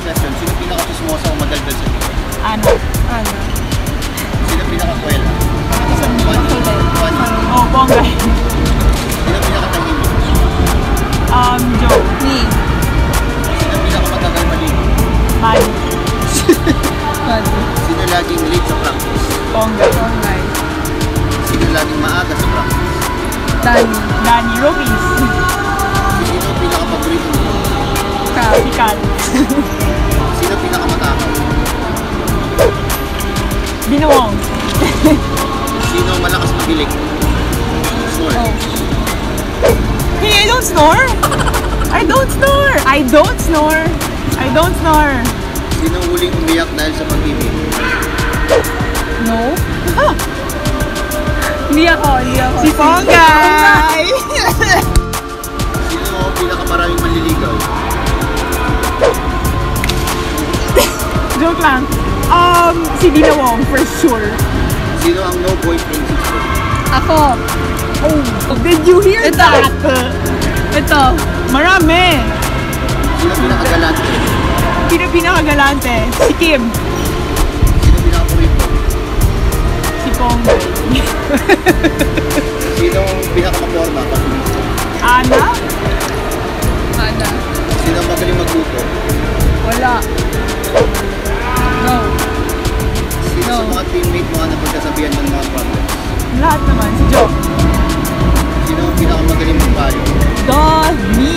question. Sino pinaka-chismosa o madaldal sa dito? Ano? Ano? Sino pinaka-kwela? Oh, Ponggay. Sino pinaka-tahimik? Joe. Me. Sino pinaka-matagal maligo? Mali. Sino laging late sa practice? Ponggay. Ponggay. Sino laging maaga sa practice? Dani. Danny. Rookies. Sino pinaka-paborito mo? Si Cal. Sino pinaka-matakaw? Binuong. Sino malakas magilig? Snore. Oh. Hey, I don't snore. I don't snore. I don't snore. I don't snore. Sino huling umiyak dahil sa pag-ibig? No? Ah, Hindi ako. si Ponggay. Sino pinaka-maraming manliligaw? Joke lang. Si Dinawong, for sure. Sino ang no boyfriend sister? Ako. Oh, did you hear Ito. that? Ito. Marami. Sino pinaka-galante? Sino pinakagalante? Si Kim. Sino pinaka-purito? Si Ponggay. Sino pinaka-maporma? Pag-ibig? Ana? Ana. Sino magaling magluto? Wala. No. Sino sa mga teammate mo ang napagkasabihan ng mga problems? Lahat naman. Si Joe. Sino ang pinakamagaling magpayo? Duh, me.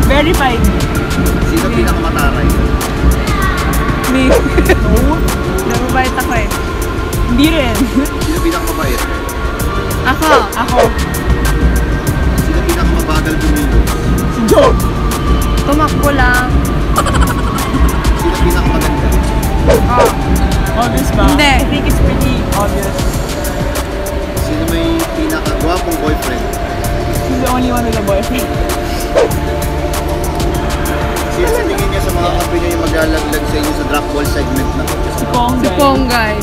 Verified. Sino pinakamataray? Me. No. Nababait ako eh. Hindi rin. Sino pinakamabait? Ako. Ako. Sino pinakamabagal bumilo? Si Joe. Tumakbo lang. Sino pinakamaganda? Oh. Obvious ba? Hindi. I think it's pretty obvious. Sino may pinakagwapong boyfriend? He's the only one with a boyfriend. Sino sa tingin niya sa mga kampi niya yung maglalaglag sa inyo sa drop ball segment na to? Si Ponggay. Si Ponggay.